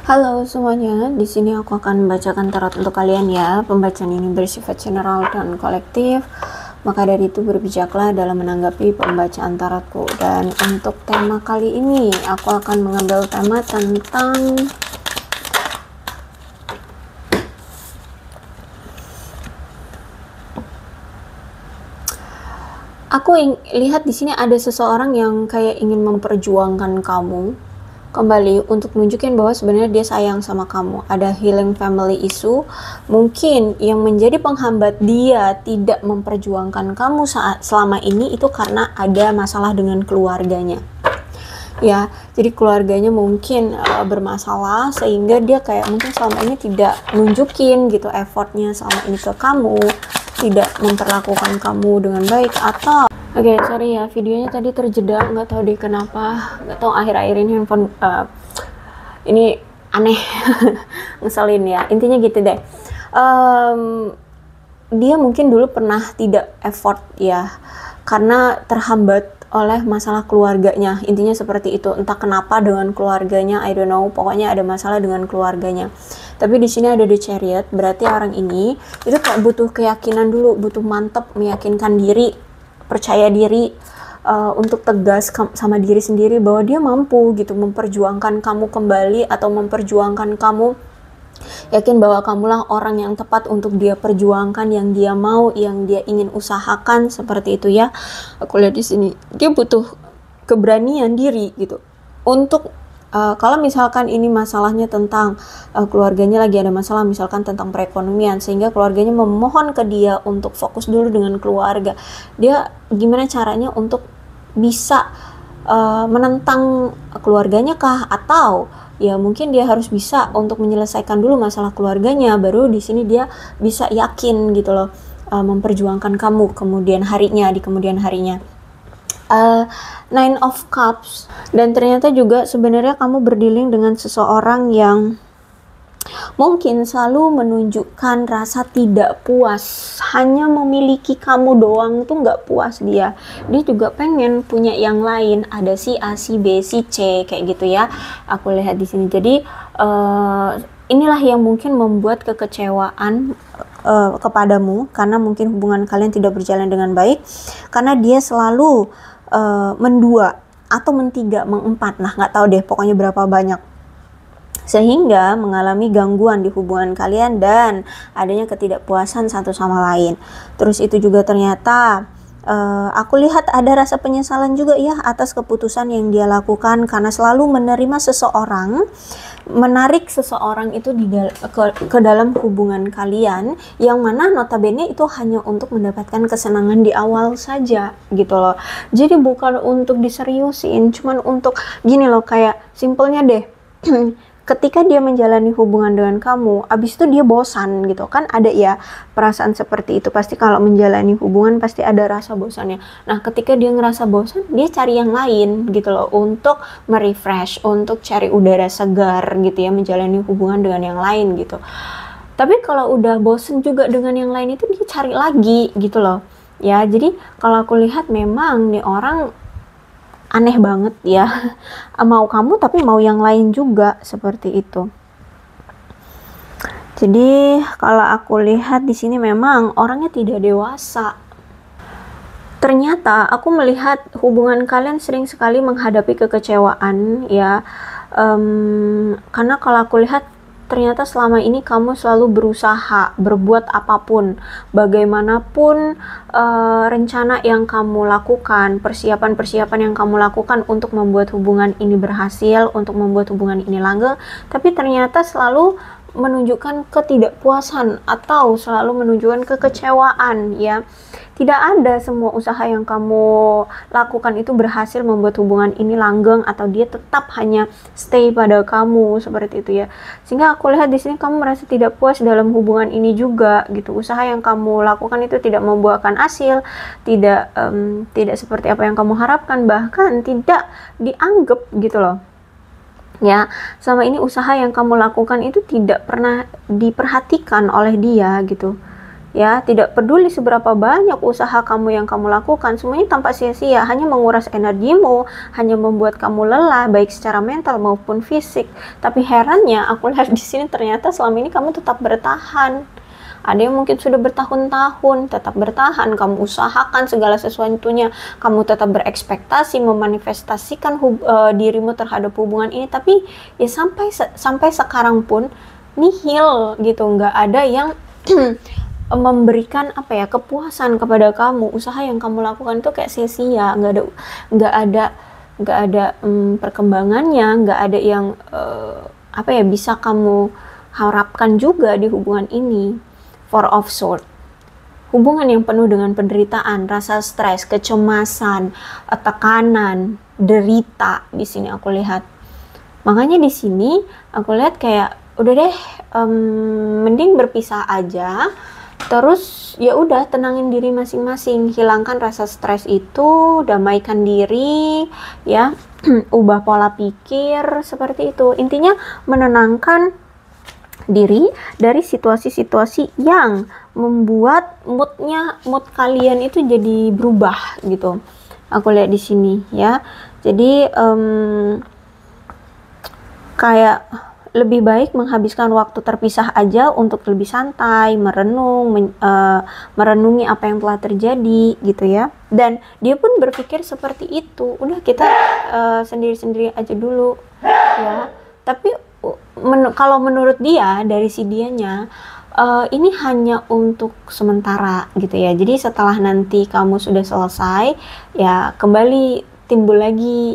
Halo semuanya, di sini aku akan membacakan tarot untuk kalian ya. Pembacaan ini bersifat general dan kolektif, maka dari itu berbijaklah dalam menanggapi pembacaan tarotku. Dan untuk tema kali ini, aku akan mengambil tema tentang lihat di sini ada seseorang yang kayak ingin memperjuangkan kamu kembali untuk nunjukin bahwa sebenarnya dia sayang sama kamu. Ada healing family issue mungkin yang menjadi penghambat dia tidak memperjuangkan kamu saat selama ini itu karena ada masalah dengan keluarganya ya. Jadi keluarganya mungkin bermasalah sehingga dia kayak mungkin selama ini tidak nunjukin gitu effortnya selama ini ke kamu, tidak memperlakukan kamu dengan baik. Atau sorry ya, videonya tadi terjeda, nggak tahu deh kenapa, nggak tahu akhir-akhir ini handphone ini aneh ngeselin ya, intinya gitu deh. Dia mungkin dulu pernah tidak effort ya karena terhambat oleh masalah keluarganya, intinya seperti itu. Entah kenapa dengan keluarganya, I don't know, pokoknya ada masalah dengan keluarganya. Tapi di sini ada The Chariot, berarti orang ini itu kayak butuh keyakinan dulu, butuh mantep, meyakinkan diri, percaya diri, untuk tegas sama diri sendiri bahwa dia mampu gitu memperjuangkan kamu kembali atau memperjuangkan kamu, yakin bahwa kamulah orang yang tepat untuk dia perjuangkan, yang dia mau, yang dia ingin usahakan, seperti itu ya. Aku lihat di sini dia butuh keberanian diri gitu untuk kalau misalkan ini masalahnya tentang keluarganya lagi ada masalah, misalkan tentang perekonomian, sehingga keluarganya memohon ke dia untuk fokus dulu dengan keluarga. Dia gimana caranya untuk bisa menentang keluarganya kah, atau ya mungkin dia harus bisa untuk menyelesaikan dulu masalah keluarganya, baru di sini dia bisa yakin gitu loh memperjuangkan kamu kemudian harinya, di kemudian harinya. Nine of Cups, dan ternyata juga sebenarnya kamu berdealing dengan seseorang yang mungkin selalu menunjukkan rasa tidak puas, hanya memiliki kamu doang tuh nggak puas dia juga pengen punya yang lain, ada si A, si B, si C kayak gitu ya, aku lihat di sini. Jadi inilah yang mungkin membuat kekecewaan kepadamu, karena mungkin hubungan kalian tidak berjalan dengan baik, karena dia selalu mendua atau mentiga, mengempat, nah nggak tahu deh pokoknya berapa banyak, sehingga mengalami gangguan di hubungan kalian dan adanya ketidakpuasan satu sama lain. Terus itu juga ternyata aku lihat ada rasa penyesalan juga ya atas keputusan yang dia lakukan, karena selalu menerima seseorang, menarik seseorang itu ke dalam hubungan kalian, yang mana notabene itu hanya untuk mendapatkan kesenangan di awal saja gitu loh. Jadi bukan untuk diseriusin, cuman untuk gini loh, kayak simpelnya deh ketika dia menjalani hubungan dengan kamu, abis itu dia bosan gitu kan, ada ya perasaan seperti itu, pasti kalau menjalani hubungan pasti ada rasa bosannya. Nah ketika dia ngerasa bosan, dia cari yang lain gitu loh, untuk merefresh, untuk cari udara segar gitu ya, menjalani hubungan dengan yang lain gitu. Tapi kalau udah bosan juga dengan yang lain itu, dia cari lagi gitu loh ya. Jadi kalau aku lihat memang nih orang aneh banget ya, mau kamu tapi mau yang lain juga, seperti itu. Jadi kalau aku lihat di sini memang orangnya tidak dewasa. Ternyata aku melihat hubungan kalian sering sekali menghadapi kekecewaan ya, karena kalau aku lihat ternyata selama ini kamu selalu berusaha berbuat apapun, bagaimanapun rencana yang kamu lakukan, persiapan-persiapan yang kamu lakukan untuk membuat hubungan ini berhasil, untuk membuat hubungan ini langgeng, tapi ternyata selalu menunjukkan ketidakpuasan atau selalu menunjukkan kekecewaan ya. Tidak ada semua usaha yang kamu lakukan itu berhasil membuat hubungan ini langgeng, atau dia tetap hanya stay pada kamu, seperti itu ya. Sehingga aku lihat di sini kamu merasa tidak puas dalam hubungan ini juga gitu. Usaha yang kamu lakukan itu tidak membuahkan hasil, tidak seperti apa yang kamu harapkan, bahkan tidak dianggap gitu loh ya. Selama ini usaha yang kamu lakukan itu tidak pernah diperhatikan oleh dia gitu ya. Tidak peduli seberapa banyak usaha kamu yang kamu lakukan, semuanya tanpa sia-sia, hanya menguras energimu, hanya membuat kamu lelah baik secara mental maupun fisik. Tapi herannya aku lihat di sini ternyata selama ini kamu tetap bertahan. Ada yang mungkin sudah bertahun-tahun tetap bertahan, kamu usahakan segala sesuatunya, kamu tetap berekspektasi, memanifestasikan dirimu terhadap hubungan ini, tapi ya sampai sekarang pun nihil gitu, nggak ada yang memberikan apa ya, kepuasan kepada kamu. Usaha yang kamu lakukan itu kayak sia-sia, nggak ada perkembangannya, nggak ada yang apa ya, bisa kamu harapkan juga di hubungan ini. Four of Swords, hubungan yang penuh dengan penderitaan, rasa stres, kecemasan, tekanan, derita di sini aku lihat. Makanya di sini aku lihat kayak udah deh, mending berpisah aja. Terus ya udah, tenangin diri masing-masing, hilangkan rasa stres itu, damaikan diri, ya, ubah pola pikir seperti itu. Intinya menenangkan diri dari situasi-situasi yang membuat mood kalian itu jadi berubah gitu. Aku lihat di sini ya. Jadi kayak lebih baik menghabiskan waktu terpisah aja untuk lebih santai, merenungi apa yang telah terjadi gitu ya. Dan dia pun berpikir seperti itu. Udah, kita sendiri-sendiri aja dulu ya. Tapi kalau menurut dia, dari si dianya, ini hanya untuk sementara gitu ya. Jadi setelah nanti kamu sudah selesai, ya kembali timbul lagi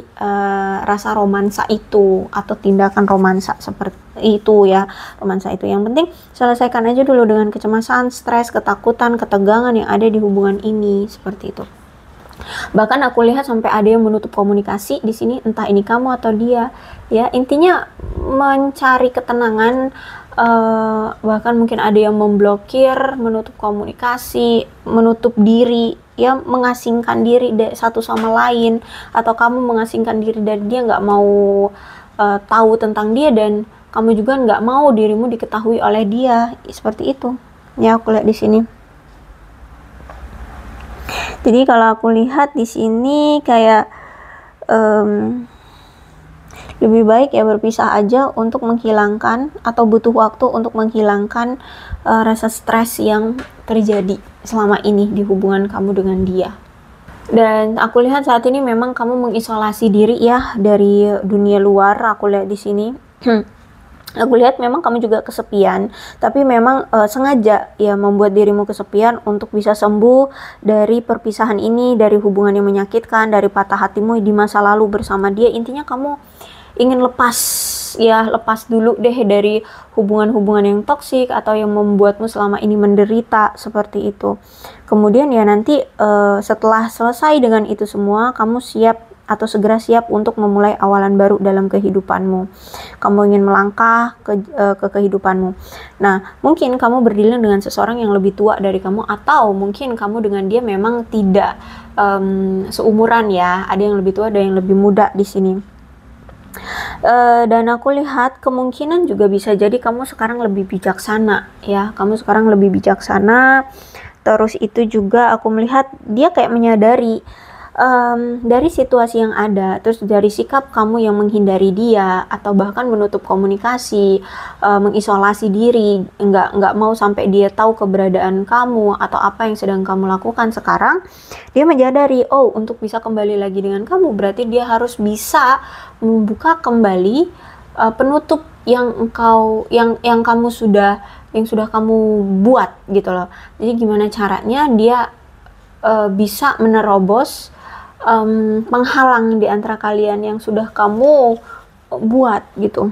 rasa romansa itu atau tindakan romansa seperti itu ya. Romansa itu yang penting selesaikan aja dulu dengan kecemasan, stres, ketakutan, ketegangan yang ada di hubungan ini, seperti itu. Bahkan aku lihat sampai ada yang menutup komunikasi di sini, entah ini kamu atau dia ya. Intinya mencari ketenangan, bahkan mungkin ada yang memblokir, menutup komunikasi, menutup diri ya, mengasingkan diri satu sama lain, atau kamu mengasingkan diri dari dia, nggak mau tahu tentang dia, dan kamu juga nggak mau dirimu diketahui oleh dia, seperti itu ya aku lihat di sini. Jadi kalau aku lihat di sini kayak lebih baik ya berpisah aja untuk menghilangkan, atau butuh waktu untuk menghilangkan rasa stres yang terjadi selama ini di hubungan kamu dengan dia. Dan aku lihat saat ini memang kamu mengisolasi diri ya dari dunia luar. Aku lihat di sini. Aku lihat memang kamu juga kesepian, tapi memang sengaja ya membuat dirimu kesepian untuk bisa sembuh dari perpisahan ini, dari hubungan yang menyakitkan, dari patah hatimu di masa lalu bersama dia. Intinya kamu ingin lepas ya, lepas dulu deh dari hubungan-hubungan yang toksik atau yang membuatmu selama ini menderita, seperti itu. Kemudian ya nanti setelah selesai dengan itu semua, kamu siap atau segera siap untuk memulai awalan baru dalam kehidupanmu. Kamu ingin melangkah ke kehidupanmu. Nah, mungkin kamu berdialog dengan seseorang yang lebih tua dari kamu, atau mungkin kamu dengan dia memang tidak seumuran ya. Ada yang lebih tua, ada yang lebih muda di sini. Dan aku lihat kemungkinan juga bisa jadi kamu sekarang lebih bijaksana ya. Kamu sekarang lebih bijaksana. Terus itu juga aku melihat dia kayak menyadari dari situasi yang ada, terus dari sikap kamu yang menghindari dia atau bahkan menutup komunikasi, mengisolasi diri, nggak mau sampai dia tahu keberadaan kamu atau apa yang sedang kamu lakukan sekarang. Dia menyadari, oh, untuk bisa kembali lagi dengan kamu berarti dia harus bisa membuka kembali penutup yang sudah kamu buat gitu loh. Jadi gimana caranya dia bisa menerobos penghalang di antara kalian yang sudah kamu buat gitu.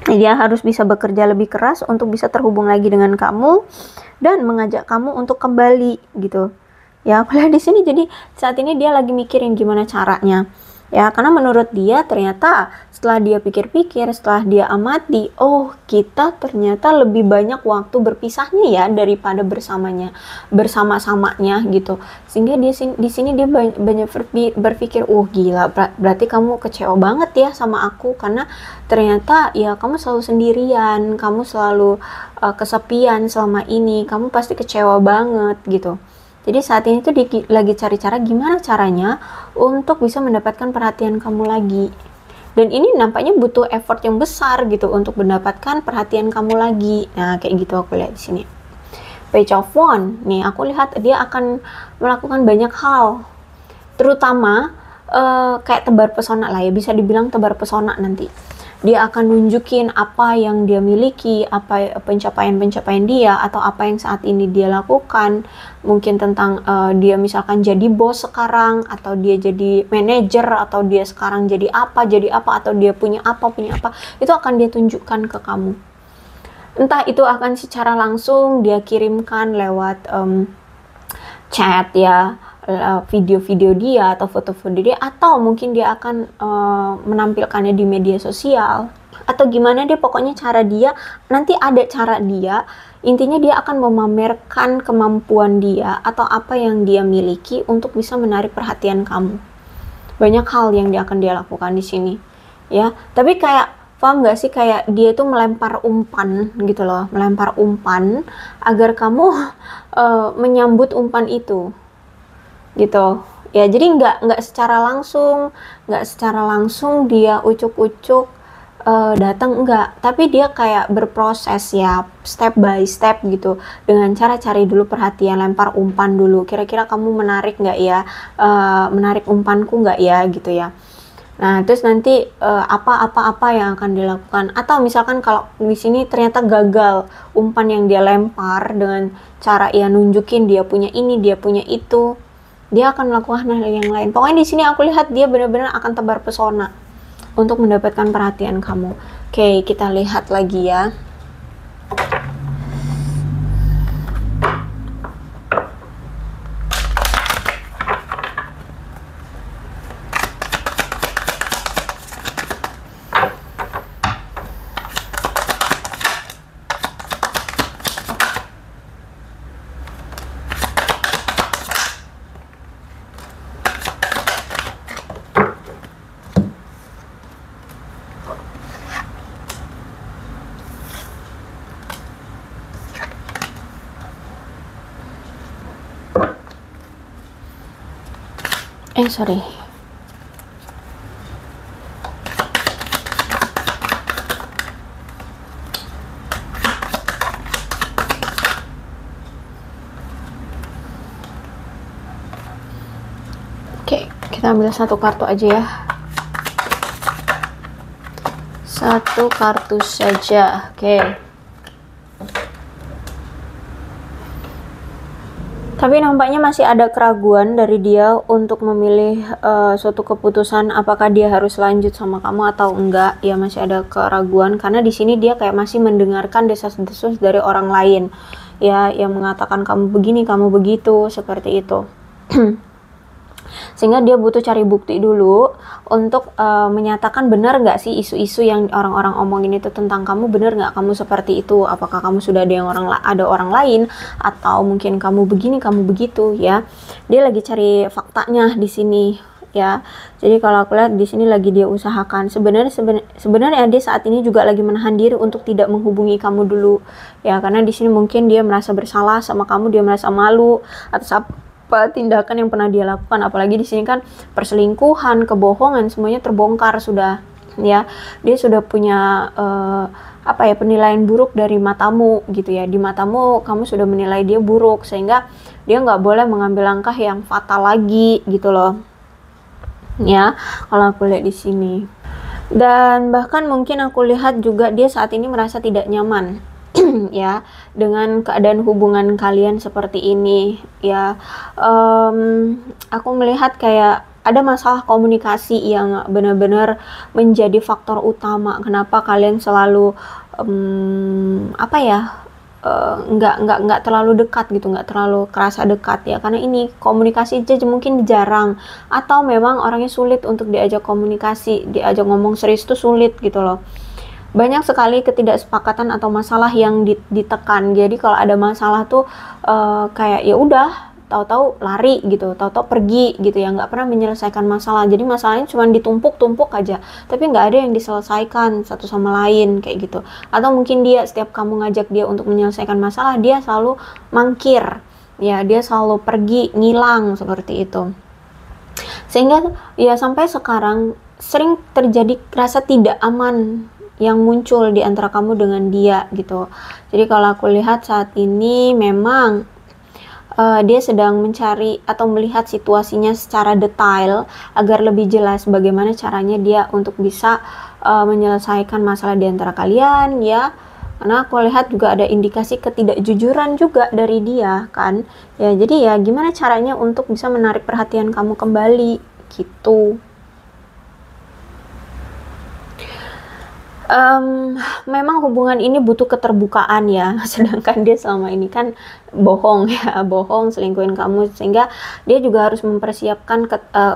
Dia harus bisa bekerja lebih keras untuk bisa terhubung lagi dengan kamu dan mengajak kamu untuk kembali gitu. Ya, aku lihat di sini. Jadi saat ini dia lagi mikirin gimana caranya. Ya, karena menurut dia ternyata Setelah dia pikir-pikir, setelah dia amati, oh kita ternyata lebih banyak waktu berpisahnya ya daripada bersama-samanya gitu. Sehingga di sini dia banyak berpikir, oh gila, berarti kamu kecewa banget ya sama aku, karena ternyata ya kamu selalu sendirian, kamu selalu kesepian selama ini, kamu pasti kecewa banget gitu. Jadi saat ini tuh lagi cari cara gimana caranya untuk bisa mendapatkan perhatian kamu lagi. Dan ini nampaknya butuh effort yang besar gitu untuk mendapatkan perhatian kamu lagi. Nah, kayak gitu aku lihat di sini. Page of Wands, nih aku lihat dia akan melakukan banyak hal. Terutama kayak tebar pesona lah ya, bisa dibilang tebar pesona nanti. Dia akan nunjukin apa yang dia miliki, apa pencapaian-pencapaian dia, atau apa yang saat ini dia lakukan. Mungkin tentang dia misalkan jadi bos sekarang, atau dia jadi manajer, atau dia sekarang jadi apa, atau dia punya apa, itu akan dia tunjukkan ke kamu. Entah itu akan secara langsung dia kirimkan lewat chat ya, video-video dia atau foto-foto dia, atau mungkin dia akan menampilkannya di media sosial atau gimana, dia pokoknya cara dia, nanti ada cara dia, intinya dia akan memamerkan kemampuan dia atau apa yang dia miliki untuk bisa menarik perhatian kamu. Banyak hal yang dia akan dia lakukan di sini ya, tapi kayak paham gak sih, kayak dia tuh melempar umpan gitu loh, melempar umpan agar kamu menyambut umpan itu gitu ya. Jadi nggak secara langsung dia ucuk-ucuk datang, enggak, tapi dia kayak berproses ya, step by step gitu, dengan cara cari dulu perhatian, lempar umpan dulu, kira-kira kamu menarik nggak ya, menarik umpanku nggak ya gitu ya. Nah, terus nanti apa yang akan dilakukan, atau misalkan kalau di sini ternyata gagal umpan yang dia lempar dengan cara ya nunjukin dia punya ini, dia punya itu, dia akan melakukan hal yang lain. Pokoknya di sini aku lihat dia benar-benar akan tebar pesona untuk mendapatkan perhatian kamu. Oke, kita lihat lagi ya. Sorry. Oke, kita ambil satu kartu aja ya. Satu kartu saja. Oke. Tapi nampaknya masih ada keraguan dari dia untuk memilih suatu keputusan apakah dia harus lanjut sama kamu atau enggak. Ya masih ada keraguan karena di sini dia kayak masih mendengarkan desas-desus dari orang lain ya, yang mengatakan kamu begini, kamu begitu, seperti itu. Sehingga dia butuh cari bukti dulu untuk menyatakan benar nggak sih isu-isu yang orang-orang omongin itu tentang kamu, benar nggak kamu seperti itu, apakah kamu sudah ada orang lain, atau mungkin kamu begini, kamu begitu ya. Dia lagi cari faktanya di sini ya. Jadi kalau aku lihat di sini lagi dia usahakan, sebenarnya dia saat ini juga lagi menahan diri untuk tidak menghubungi kamu dulu ya, karena di sini mungkin dia merasa bersalah sama kamu, dia merasa malu atas apa tindakan yang pernah dia lakukan. Apalagi di sini kan perselingkuhan, kebohongan, semuanya terbongkar sudah ya. Dia sudah punya penilaian buruk dari matamu gitu ya. Di matamu kamu sudah menilai dia buruk, sehingga dia nggak boleh mengambil langkah yang fatal lagi gitu loh ya, kalau aku lihat di sini. Dan bahkan mungkin aku lihat juga dia saat ini merasa tidak nyaman ya dengan keadaan hubungan kalian seperti ini ya. Aku melihat kayak ada masalah komunikasi yang benar-benar menjadi faktor utama kenapa kalian selalu nggak terlalu dekat gitu, nggak terlalu kerasa dekat ya, karena ini komunikasi aja mungkin jarang, atau memang orangnya sulit untuk diajak komunikasi, diajak ngomong serius tuh sulit gitu loh. Banyak sekali ketidaksepakatan atau masalah yang ditekan. Jadi kalau ada masalah tuh kayak ya udah tahu-tahu lari gitu, tahu-tahu pergi gitu ya, nggak pernah menyelesaikan masalah. Jadi masalahnya cuma ditumpuk-tumpuk aja, tapi nggak ada yang diselesaikan satu sama lain kayak gitu. Atau mungkin dia setiap kamu ngajak dia untuk menyelesaikan masalah, dia selalu mangkir, ya dia selalu pergi, ngilang seperti itu. Sehingga ya sampai sekarang sering terjadi rasa tidak aman yang muncul di antara kamu dengan dia gitu. Jadi kalau aku lihat saat ini memang dia sedang mencari atau melihat situasinya secara detail agar lebih jelas bagaimana caranya dia untuk bisa menyelesaikan masalah di antara kalian ya. Karena aku lihat juga ada indikasi ketidakjujuran juga dari dia kan. Ya, jadi ya gimana caranya untuk bisa menarik perhatian kamu kembali gitu. Memang hubungan ini butuh keterbukaan ya, sedangkan dia selama ini kan bohong ya, bohong, selingkuhin kamu, sehingga dia juga harus mempersiapkan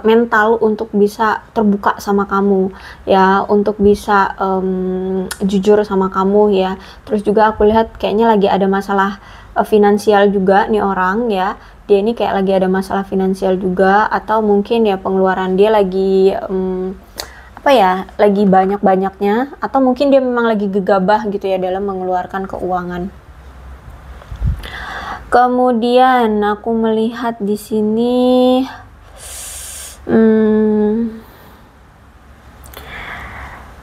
mental untuk bisa terbuka sama kamu ya, untuk bisa jujur sama kamu ya. Terus juga aku lihat kayaknya lagi ada masalah finansial juga nih orang ya, dia ini kayak lagi ada masalah finansial juga, atau mungkin ya pengeluaran dia lagi apa ya, lagi banyak-banyaknya, atau mungkin dia memang lagi gegabah gitu ya dalam mengeluarkan keuangan. Kemudian aku melihat di sini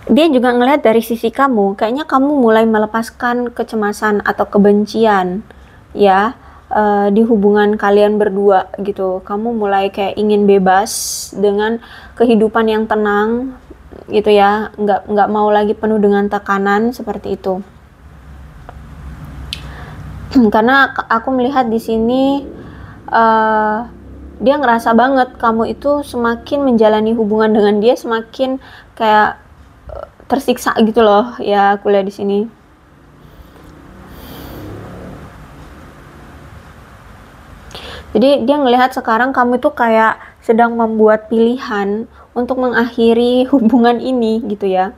dia juga ngelihat dari sisi kamu, kayaknya kamu mulai melepaskan kecemasan atau kebencian ya di hubungan kalian berdua gitu. Kamu mulai kayak ingin bebas dengan kehidupan yang tenang gitu ya, nggak mau lagi penuh dengan tekanan seperti itu. Karena aku melihat di sini dia ngerasa banget kamu itu semakin menjalani hubungan dengan dia semakin kayak tersiksa gitu loh ya, aku lihat di sini. Jadi dia ngelihat sekarang kamu itu kayak sedang membuat pilihan untuk mengakhiri hubungan ini gitu ya.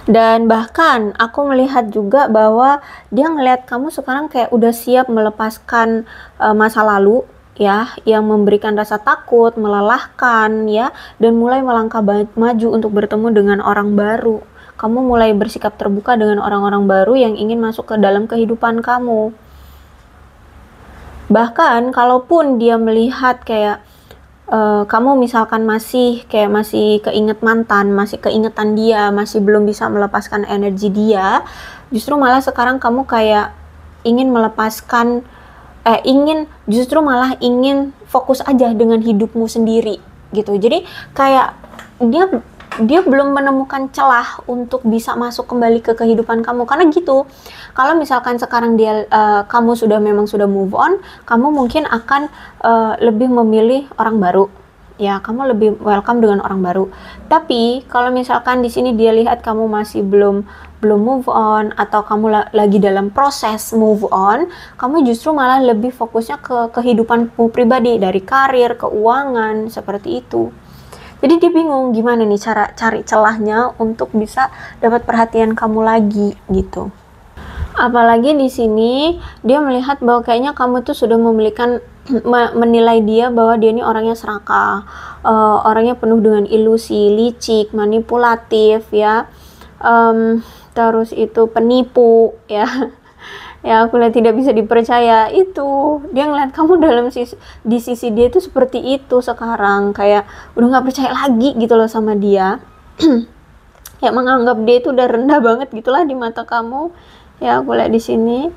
Dan bahkan aku melihat juga bahwa dia ngelihat kamu sekarang kayak udah siap melepaskan masa lalu ya, yang memberikan rasa takut, melelahkan ya, dan mulai melangkah maju untuk bertemu dengan orang baru. Kamu mulai bersikap terbuka dengan orang-orang baru yang ingin masuk ke dalam kehidupan kamu. Bahkan kalaupun dia melihat kayak kamu misalkan masih keinget mantan, masih keingetan dia, masih belum bisa melepaskan energi dia, justru malah sekarang kamu kayak ingin melepaskan, justru malah ingin fokus aja dengan hidupmu sendiri gitu. Jadi kayak dia belum menemukan celah untuk bisa masuk kembali ke kehidupan kamu, karena gitu. Kalau misalkan sekarang kamu memang sudah move on, kamu mungkin akan lebih memilih orang baru ya, kamu lebih welcome dengan orang baru. Tapi kalau misalkan di sini dia lihat kamu masih belum move on, atau kamu lagi dalam proses move on, kamu justru malah lebih fokusnya ke kehidupanmu pribadi, dari karir, keuangan, seperti itu. Jadi dia bingung gimana nih cara cari celahnya untuk bisa dapat perhatian kamu lagi gitu. Apalagi di sini dia melihat bahwa kayaknya kamu tuh sudah menilai dia bahwa dia ini orangnya serakah, orangnya penuh dengan ilusi, licik, manipulatif ya, terus itu penipu ya. Ya aku lihat tidak bisa dipercaya. Itu dia ngeliat kamu di sisi dia itu seperti itu sekarang, kayak udah nggak percaya lagi gitu loh sama dia. Ya menganggap dia itu udah rendah banget gitulah di mata kamu ya, aku lihat di sini.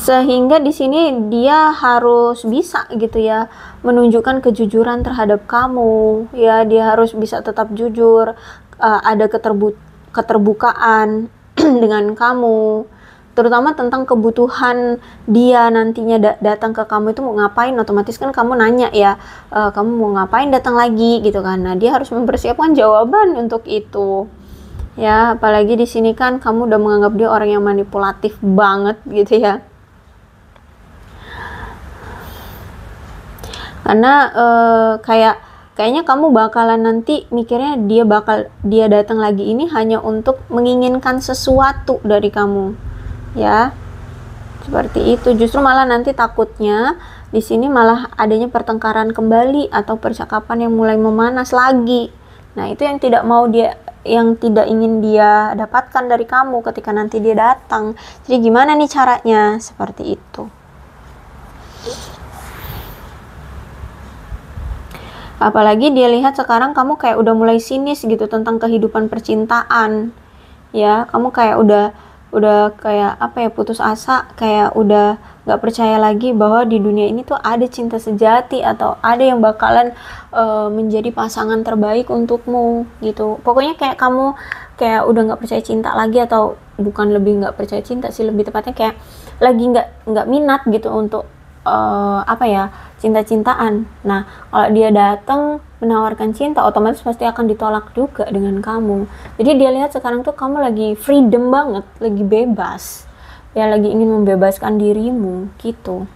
Sehingga di sini dia harus bisa gitu ya menunjukkan kejujuran terhadap kamu ya, dia harus bisa tetap jujur, ada keterbukaan dengan kamu. terutama tentang kebutuhan dia nantinya datang ke kamu itu mau ngapain. Otomatis kan kamu nanya ya, kamu mau ngapain datang lagi gitu kan. Nah dia harus mempersiapkan jawaban untuk itu ya, apalagi di sini kan kamu udah menganggap dia orang yang manipulatif banget gitu ya, karena kayaknya kamu bakalan nanti mikirnya dia datang lagi ini hanya untuk menginginkan sesuatu dari kamu ya, seperti itu. Justru malah nanti takutnya di sini malah adanya pertengkaran kembali atau percakapan yang mulai memanas lagi. Nah itu yang tidak ingin dia dapatkan dari kamu ketika nanti dia datang. Jadi gimana nih caranya? Seperti itu. Apalagi dia lihat sekarang kamu kayak udah mulai sinis gitu tentang kehidupan percintaan ya, kamu kayak udah kayak apa ya, putus asa, kayak udah gak percaya lagi bahwa di dunia ini tuh ada cinta sejati atau ada yang bakalan menjadi pasangan terbaik untukmu gitu. Pokoknya kayak kamu kayak udah gak percaya cinta lagi, atau bukan lebih gak percaya cinta sih, lebih tepatnya kayak lagi gak minat gitu untuk cinta-cintaan. Nah kalau dia datang menawarkan cinta, otomatis pasti akan ditolak juga dengan kamu. Jadi dia lihat sekarang tuh kamu lagi freedom banget, lagi bebas ya, lagi ingin membebaskan dirimu gitu.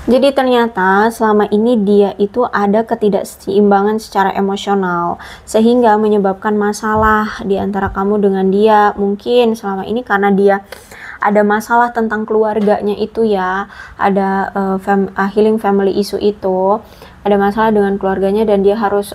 Jadi ternyata selama ini dia itu ada ketidakseimbangan secara emosional, sehingga menyebabkan masalah di antara kamu dengan dia. Mungkin selama ini karena dia ada masalah tentang keluarganya itu ya, ada healing family issue itu, ada masalah dengan keluarganya dan dia harus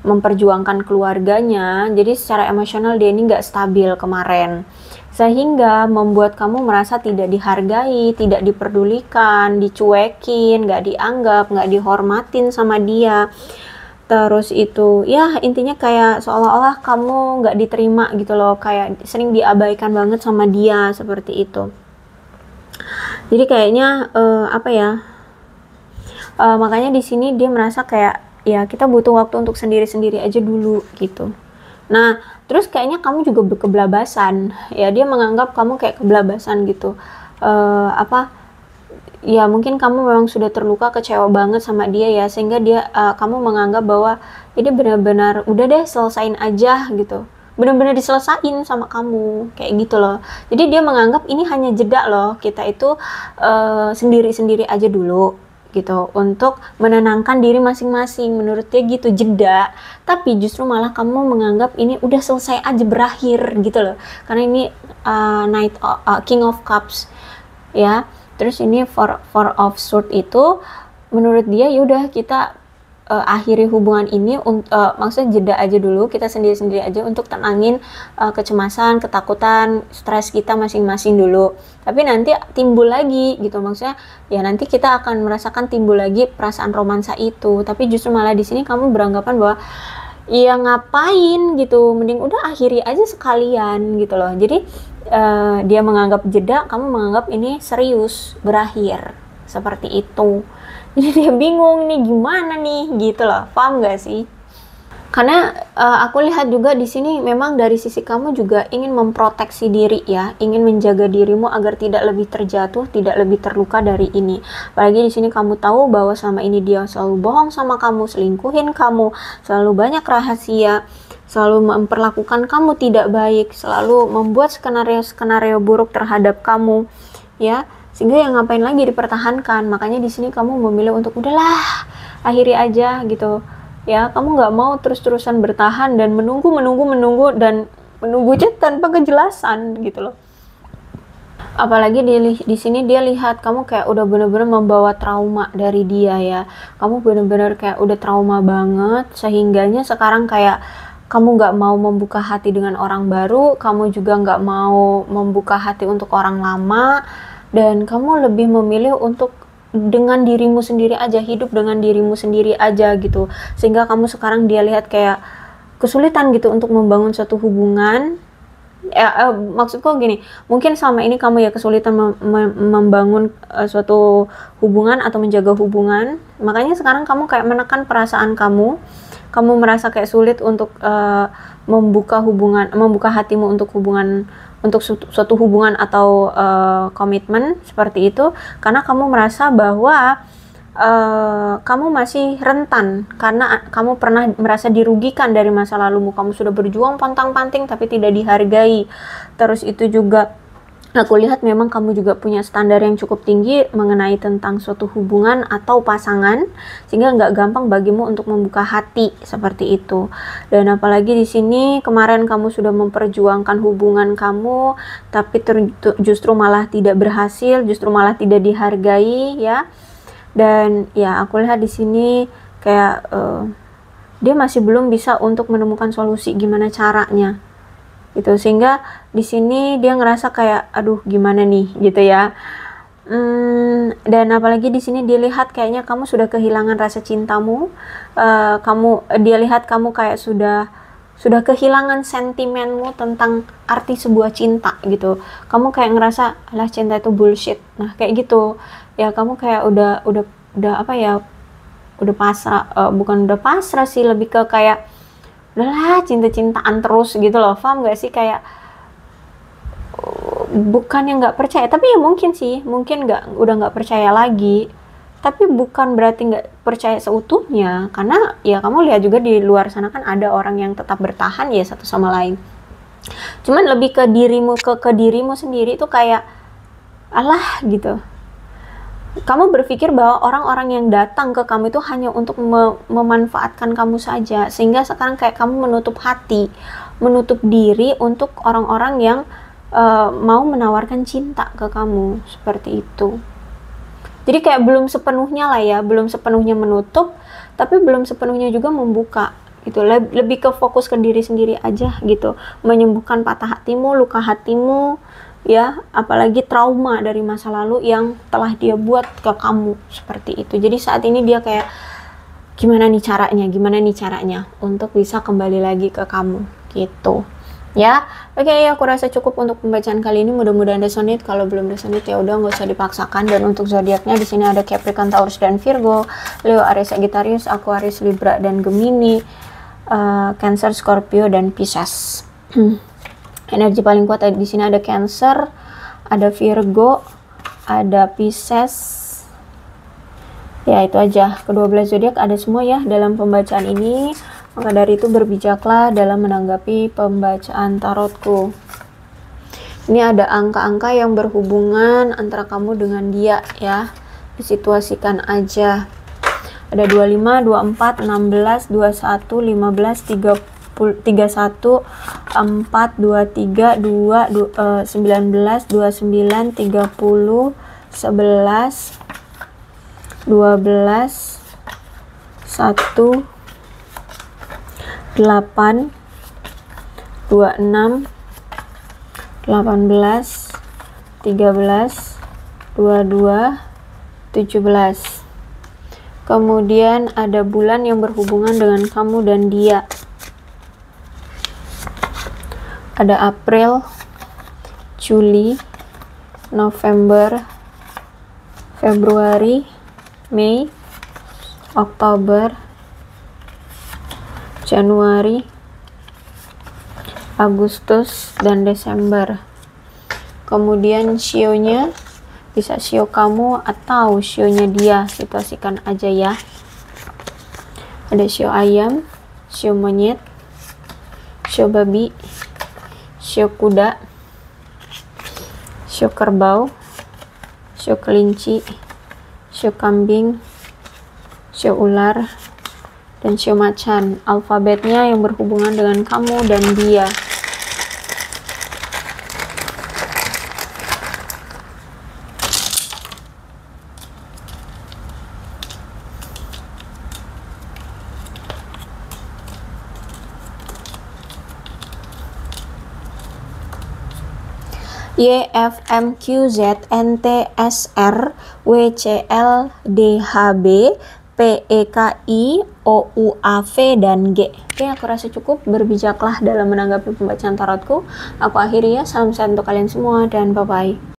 memperjuangkan keluarganya. Jadi secara emosional dia ini gak stabil kemarin, sehingga membuat kamu merasa tidak dihargai, tidak diperdulikan, dicuekin, gak dianggap, gak dihormatin sama dia. Terus itu ya intinya kayak seolah-olah kamu gak diterima gitu loh, kayak sering diabaikan banget sama dia, seperti itu. Jadi kayaknya makanya di sini dia merasa kayak ya kita butuh waktu untuk sendiri-sendiri aja dulu gitu. Nah terus kayaknya kamu juga berkeblabasan ya, dia menganggap kamu kayak keblabasan gitu. Ya mungkin kamu memang sudah terluka, kecewa banget sama dia ya, sehingga kamu menganggap bahwa ini benar-benar udah deh selesain aja gitu, benar-benar diselesain sama kamu kayak gitu loh. Jadi dia menganggap ini hanya jeda loh, kita itu sendiri-sendiri aja dulu gitu untuk menenangkan diri masing-masing, menurut dia gitu, jeda. Tapi justru malah kamu menganggap ini udah selesai aja, berakhir gitu loh, karena ini King of Cups ya. Terus ini Four of Swords itu menurut dia yaudah kita akhiri hubungan ini, maksudnya jeda aja dulu, kita sendiri-sendiri aja untuk tenangin kecemasan, ketakutan, stres kita masing-masing dulu. Tapi nanti timbul lagi gitu, maksudnya ya nanti kita akan merasakan timbul lagi perasaan romansa itu. Tapi justru malah di sini kamu beranggapan bahwa ya ngapain gitu, mending udah akhiri aja sekalian gitu loh. Jadi dia menganggap jeda, kamu menganggap ini serius, berakhir, seperti itu. Jadi dia bingung nih gimana nih gitu loh, paham gak sih? Karena aku lihat juga di sini memang dari sisi kamu juga ingin memproteksi diri ya, ingin menjaga dirimu agar tidak lebih terjatuh, tidak lebih terluka dari ini. Apalagi di sini kamu tahu bahwa selama ini dia selalu bohong sama kamu, selingkuhin kamu, selalu banyak rahasia, selalu memperlakukan kamu tidak baik, selalu membuat skenario buruk terhadap kamu ya, sehingga yang ngapain lagi dipertahankan. Makanya di sini kamu memilih untuk udahlah akhiri aja gitu ya, kamu nggak mau terus-terusan bertahan dan menunggu dan menunggu tanpa kejelasan gitu loh. Apalagi di sini dia lihat kamu kayak udah bener-bener membawa trauma dari dia ya, kamu bener-bener kayak udah trauma banget, sehingganya sekarang kayak kamu gak mau membuka hati dengan orang baru, kamu juga gak mau membuka hati untuk orang lama, dan kamu lebih memilih untuk dengan dirimu sendiri aja, hidup dengan dirimu sendiri aja gitu. Sehingga kamu sekarang dia lihat kayak kesulitan gitu untuk membangun suatu hubungan. Maksudku gini, mungkin selama ini kamu ya kesulitan membangun suatu hubungan atau menjaga hubungan, makanya sekarang kamu kayak menekan perasaan kamu merasa kayak sulit untuk membuka hatimu untuk hubungan untuk suatu hubungan atau komitmen seperti itu, karena kamu merasa bahwa kamu masih rentan karena kamu pernah merasa dirugikan dari masa lalumu. Kamu sudah berjuang pantang-panting tapi tidak dihargai. Terus itu juga aku lihat memang kamu juga punya standar yang cukup tinggi mengenai tentang suatu hubungan atau pasangan, sehingga nggak gampang bagimu untuk membuka hati seperti itu. Dan apalagi di sini kemarin kamu sudah memperjuangkan hubungan kamu, tapi justru malah tidak berhasil, justru malah tidak dihargai ya. Dan ya aku lihat di sini kayak dia masih belum bisa untuk menemukan solusi gimana caranya gitu, sehingga di sini dia ngerasa kayak aduh gimana nih gitu ya. Dan apalagi di sini dia lihat kayaknya kamu sudah kehilangan rasa cintamu, dia lihat kamu kayak sudah kehilangan sentimenmu tentang arti sebuah cinta gitu. Kamu kayak ngerasa lah cinta itu bullshit, nah kayak gitu ya. Kamu kayak udah apa ya, udah pasrah, bukan udah pasrah sih, lebih ke kayak udahlah cinta-cintaan terus gitu loh, paham gak sih? Kayak bukan yang nggak percaya, tapi ya mungkin udah nggak percaya lagi, tapi bukan berarti nggak percaya seutuhnya, karena ya kamu lihat juga di luar sana kan ada orang yang tetap bertahan ya satu sama lain. Cuman lebih ke dirimu, ke dirimu sendiri itu kayak alah gitu. Kamu berpikir bahwa orang-orang yang datang ke kamu itu hanya untuk memanfaatkan kamu saja, sehingga sekarang kayak kamu menutup hati, menutup diri untuk orang-orang yang mau menawarkan cinta ke kamu, seperti itu. Jadi kayak belum sepenuhnya lah ya, belum sepenuhnya menutup, tapi belum sepenuhnya juga membuka gitu. Lebih ke fokus ke diri sendiri aja gitu, menyembuhkan patah hatimu, luka hatimu ya, apalagi trauma dari masa lalu yang telah dia buat ke kamu, seperti itu. Jadi saat ini dia kayak gimana nih caranya untuk bisa kembali lagi ke kamu gitu ya. Oke, aku rasa cukup untuk pembacaan kali ini, mudah-mudahan resonate. Kalau belum resonate ya udah nggak usah dipaksakan. Dan untuk zodiaknya di sini ada Capricorn, Taurus dan Virgo, Leo, Aries, Sagittarius, Aquarius, Libra dan Gemini, Cancer, Scorpio dan Pisces. Energi paling kuat di sini ada Cancer, ada Virgo, ada Pisces. Ya itu aja, ke-12 zodiak ada semua ya dalam pembacaan ini. Maka dari itu berbijaklah dalam menanggapi pembacaan tarotku. Ini ada angka-angka yang berhubungan antara kamu dengan dia ya. Disituasikan aja. Ada 25, 24, 16, 21, 15, 31, 4, 23, 2, 19, 29, 30, 11, 12, 1, 8, 26, 18, 13, 22, 17. Kemudian ada bulan yang berhubungan dengan kamu dan dia. Ada April, Juli, November, Februari, Mei, Oktober, Januari, Agustus, dan Desember. Kemudian shio-nya bisa shio kamu atau shio-nya dia, situasikan aja ya. Ada shio ayam, shio monyet, shio babi, shio kuda, shio kerbau, shio kelinci, shio kambing, shio ular, dan shio macan. Alfabetnya yang berhubungan dengan kamu dan dia. Y, F, M, Q, Z, N, T, S, R, W, C, L, D, H, B, P, E, K, I, O, U, A, V, dan G. Oke, aku rasa cukup. Berbijaklah dalam menanggapi pembacaan tarotku. Aku akhiri ya. Salam sehat untuk kalian semua dan bye-bye.